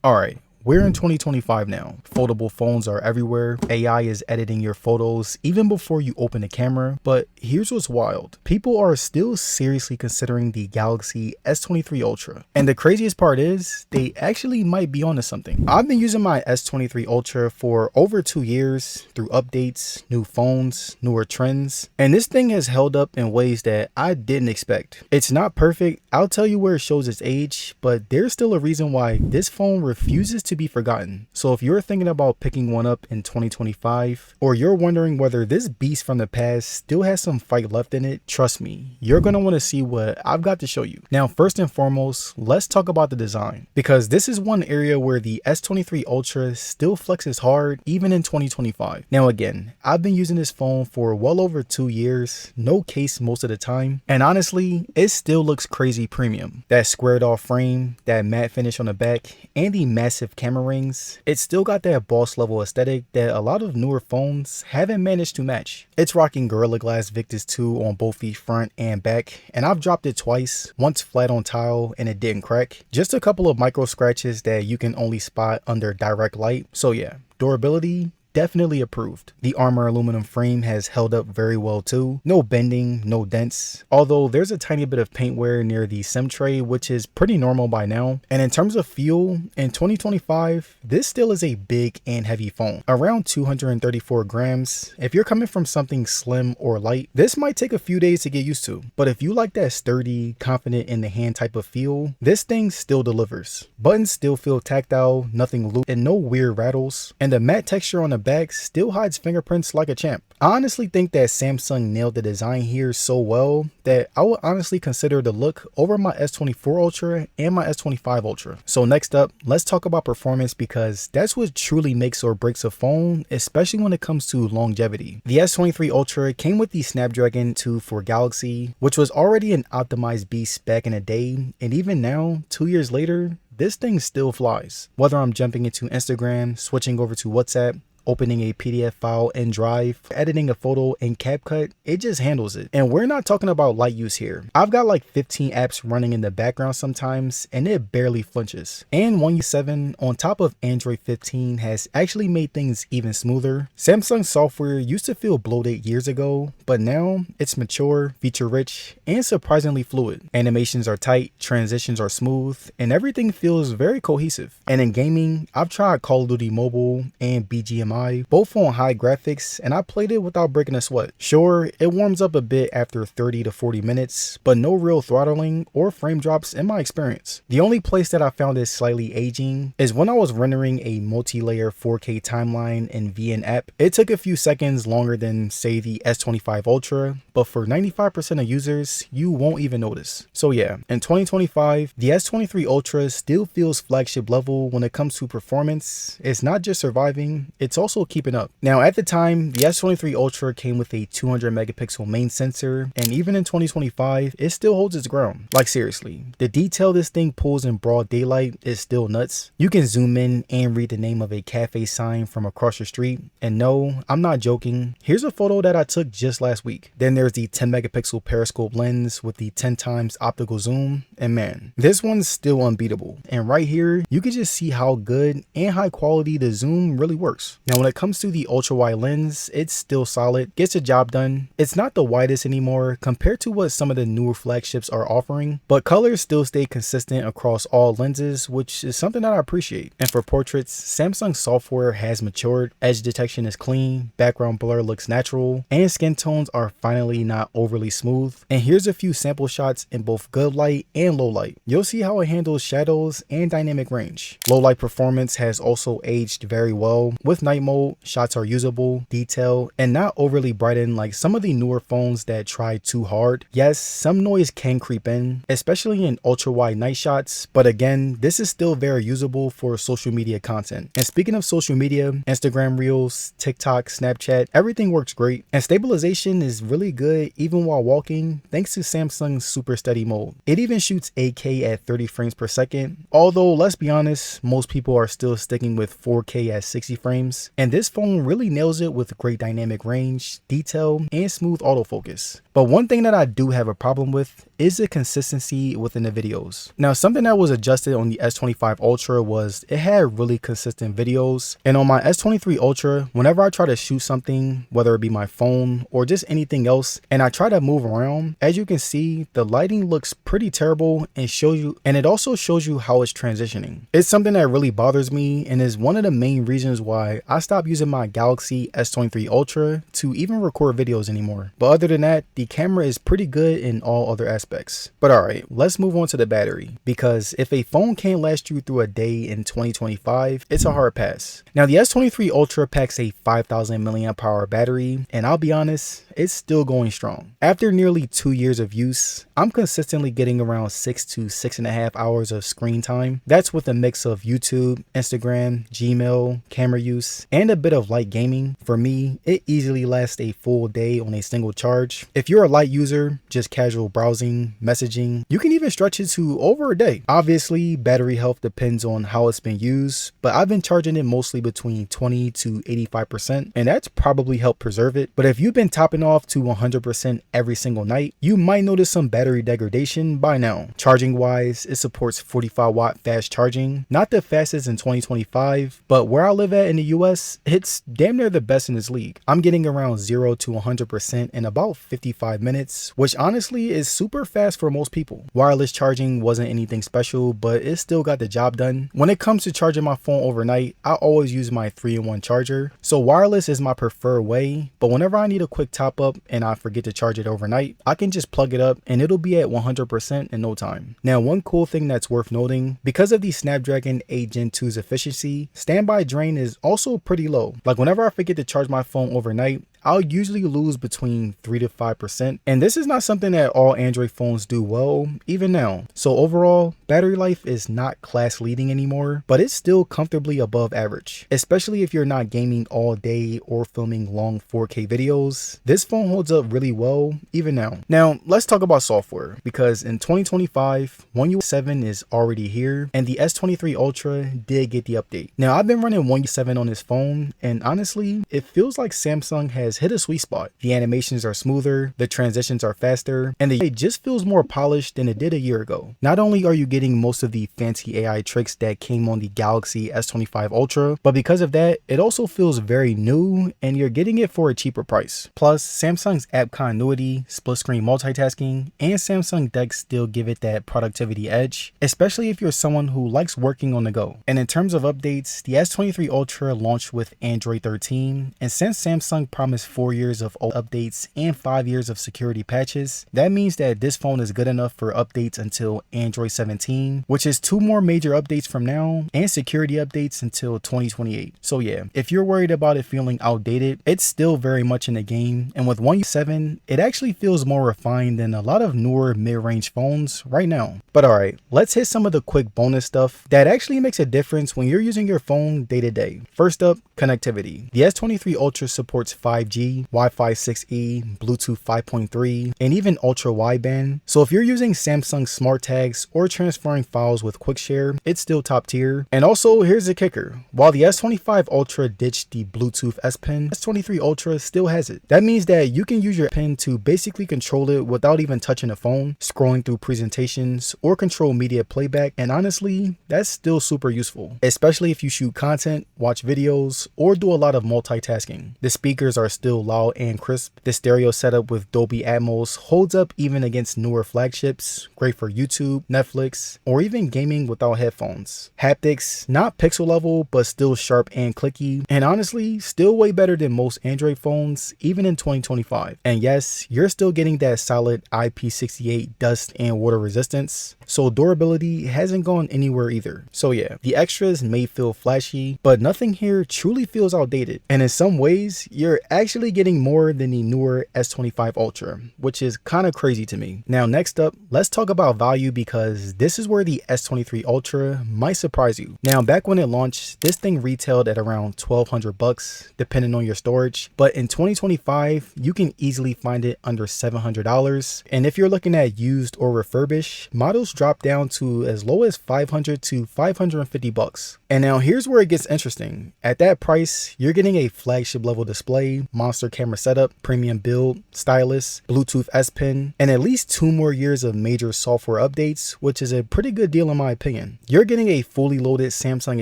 Alright, we're in 2025 now. Foldable phones are everywhere. AI is editing your photos even before you open the camera. But here's what's wild. People are still seriously considering the Galaxy S23 Ultra. And the craziest part is, they actually might be onto something. I've been using my S23 Ultra for over 2 years through updates, new phones, newer trends. And this thing has held up in ways that I didn't expect. It's not perfect. I'll tell you where it shows its age, but there's still a reason why this phone refuses to be forgotten. So if you're thinking about picking one up in 2025, or you're wondering whether this beast from the past still has some fight left in it, trust me, you're going to want to see what I've got to show you. Now, first and foremost, let's talk about the design, because this is one area where the S23 Ultra still flexes hard even in 2025. Now again, I've been using this phone for well over 2 years, no case most of the time, and honestly, it still looks crazy premium. That squared off frame, that matte finish on the back, and the massive camera rings, it's still got that boss level aesthetic that a lot of newer phones haven't managed to match. It's rocking Gorilla Glass Victus 2 on both the front and back, and I've dropped it twice, once flat on tile and it didn't crack. Just a couple of micro scratches that you can only spot under direct light. So yeah, durability, definitely approved. The armor aluminum frame has held up very well too. No bending, no dents, although there's a tiny bit of paint wear near the SIM tray, which is pretty normal by now. And in terms of feel, in 2025, this still is a big and heavy phone, around 234 grams. If you're coming from something slim or light, this might take a few days to get used to, but if you like that sturdy, confident in the hand type of feel, this thing still delivers. Buttons still feel tactile, nothing loose, and no weird rattles, and the matte texture on the back still hides fingerprints like a champ. I honestly think that Samsung nailed the design here so well that I would honestly consider the look over my S24 Ultra and my S25 Ultra. So next up, let's talk about performance, because that's what truly makes or breaks a phone, especially when it comes to longevity. The S23 Ultra came with the Snapdragon 2 for Galaxy, which was already an optimized beast back in the day, and even now, 2 years later, this thing still flies. Whether I'm jumping into Instagram, switching over to WhatsApp, opening a PDF file in Drive, editing a photo in CapCut, it just handles it. And we're not talking about light use here. I've got like 15 apps running in the background sometimes, and it barely flinches. And One UI 7 on top of Android 15 has actually made things even smoother. Samsung software used to feel bloated years ago, but now it's mature, feature-rich, and surprisingly fluid. Animations are tight, transitions are smooth, and everything feels very cohesive. And in gaming, I've tried Call of Duty Mobile and BGMI, both on high graphics, and I played it without breaking a sweat. Sure, it warms up a bit after 30 to 40 minutes, but no real throttling or frame drops in my experience. The only place that I found it slightly aging is when I was rendering a multi-layer 4K timeline in VN app. It took a few seconds longer than, say, the S25 Ultra, but for 95% of users, you won't even notice. So yeah, in 2025, the S23 Ultra still feels flagship level when it comes to performance. It's not just surviving, it's also keeping up. Now at the time, the S23 Ultra came with a 200 megapixel main sensor, and even in 2025, it still holds its ground. Like seriously, the detail this thing pulls in broad daylight is still nuts. You can zoom in and read the name of a cafe sign from across the street, and no, I'm not joking. Here's a photo that I took just last week. Then there's the 10 megapixel periscope lens with the 10 times optical zoom, and man, this one's still unbeatable. And right here, you can just see how good and high quality the zoom really works. Now when it comes to the ultra wide lens, it's still solid, gets the job done. It's not the widest anymore compared to what some of the newer flagships are offering, but colors still stay consistent across all lenses, which is something that I appreciate. And for portraits, Samsung software has matured, edge detection is clean, background blur looks natural, and skin tones are finally not overly smooth. And here's a few sample shots in both good light and low light. You'll see how it handles shadows and dynamic range. Low light performance has also aged very well. With night mode, shots are usable, detailed, and not overly brightened like some of the newer phones that try too hard. Yes, some noise can creep in, especially in ultra wide night shots, but again, this is still very usable for social media content. And speaking of social media, Instagram Reels, TikTok, Snapchat, everything works great, and stabilization is really good even while walking thanks to Samsung's super steady mode. It even shoots 8K at 30 frames per second, although let's be honest, most people are still sticking with 4K at 60 frames, and this phone really nails it with great dynamic range, detail, and smooth autofocus. But one thing that I do have a problem with is the consistency within the videos. Now, something that was adjusted on the S25 Ultra was it had really consistent videos, and on my S23 Ultra, whenever I try to shoot something, whether it be my phone or just anything else, and I try to move around, as you can see, the lighting looks pretty terrible and it also shows you how it's transitioning. It's something that really bothers me and is one of the main reasons why I stopped using my Galaxy S23 Ultra to even record videos anymore. But other than that, the camera is pretty good in all other aspects. But alright, let's move on to the battery, because if a phone can't last you through a day in 2025, it's a hard pass. Now, the S23 Ultra packs a 5000 mAh battery, and I'll be honest, it's still going strong. After nearly 2 years of use, I'm consistently getting around 6 to 6.5 hours of screen time. That's with a mix of YouTube, Instagram, Gmail, camera use, and a bit of light gaming. For me, it easily lasts a full day on a single charge. If you're a light user, just casual browsing, messaging, you can even stretch it to over a day. Obviously, battery health depends on how it's been used, but I've been charging it mostly between 20 to 85%, and that's probably helped preserve it. But if you've been topping off to 100% every single night, you might notice some battery degradation by now. Charging wise, it supports 45 watt fast charging, not the fastest in 2025, but where I live at in the US, it's damn near the best in this league. I'm getting around 0 to 100% in about 55 minutes, which honestly is super fast for most people. Wireless charging wasn't anything special, but it still got the job done. When it comes to charging my phone overnight, I always use my 3-in-1 charger, so wireless is my preferred way, but whenever I need a quick top up and I forget to charge it overnight, I can just plug it up and it'll be at 100% in no time. Now, one cool thing that's worth noting, because of the Snapdragon 8 Gen 2's efficiency, standby drain is also pretty low. Like whenever I forget to charge my phone overnight, I'll usually lose between 3 to 5%, and this is not something that all Android phones do well, even now. So overall, battery life is not class leading anymore, but it's still comfortably above average, especially if you're not gaming all day or filming long 4K videos. This phone holds up really well, even now. Now, let's talk about software, because in 2025, One UI 7 is already here, and the S23 Ultra did get the update. Now, I've been running One UI 7 on this phone, and honestly, it feels like Samsung has hit a sweet spot. The animations are smoother, the transitions are faster, and it just feels more polished than it did a year ago. Not only are you getting most of the fancy AI tricks that came on the Galaxy S25 Ultra, but because of that, it also feels very new and you're getting it for a cheaper price. Plus, Samsung's app continuity, split screen multitasking, and Samsung Dex still give it that productivity edge, especially if you're someone who likes working on the go. And in terms of updates, the S23 Ultra launched with Android 13, and since Samsung promised 4 years of updates and 5 years of security patches, that means that this phone is good enough for updates until Android 17, which is 2 more major updates from now, and security updates until 2028. So yeah, if you're worried about it feeling outdated, it's still very much in the game, and with One UI 7, it actually feels more refined than a lot of newer mid-range phones right now. But alright, let's hit some of the quick bonus stuff that actually makes a difference when you're using your phone day to day. First up, connectivity. The S23 Ultra supports 5G, Wi-Fi 6E, Bluetooth 5.3, and even ultra wideband. So if you're using Samsung smart tags or transferring files with QuickShare, it's still top tier. And also, here's the kicker. While the S25 Ultra ditched the Bluetooth S Pen, S23 Ultra still has it. That means that you can use your pen to basically control it without even touching the phone, scrolling through presentations, or control media playback. And honestly, that's still super useful, especially if you shoot content, watch videos, or do a lot of multitasking. The speakers are still loud and crisp. The stereo setup with Dolby Atmos holds up even against newer flagships, great for YouTube, Netflix, or even gaming without headphones. Haptics, not pixel level, but still sharp and clicky, and honestly, still way better than most Android phones, even in 2025. And yes, you're still getting that solid IP68 dust and water resistance, so durability hasn't gone anywhere either. So yeah, the extras may feel flashy, but nothing here truly feels outdated, and in some ways, you're actually getting more than the newer S25 Ultra, which is kind of crazy to me. Now, next up, let's talk about value, because this is where the S23 Ultra might surprise you. Now, back when it launched, this thing retailed at around $1,200 depending on your storage, but in 2025 you can easily find it under $700, and if you're looking at used or refurbished, models drop down to as low as $500 to $550. And now here's where it gets interesting. At that price, you're getting a flagship level display, monster camera setup, premium build, stylus, Bluetooth S Pen, and at least 2 more years of major software updates, which is a pretty good deal in my opinion. You're getting a fully loaded Samsung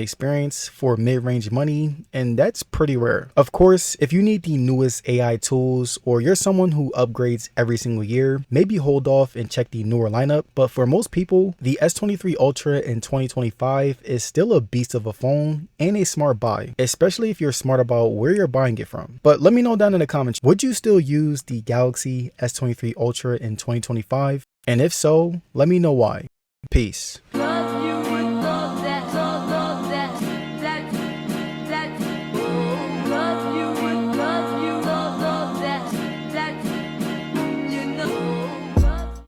experience for mid-range money, and that's pretty rare. Of course, if you need the newest AI tools or you're someone who upgrades every single year, maybe hold off and check the newer lineup, but for most people, the S23 Ultra in 2025 is still a beast of a phone and a smart buy, especially if you're smart about where you're buying it from. But let me know down in the comments, would you still use the Galaxy S23 Ultra in 2025? And if so, let me know why. Peace.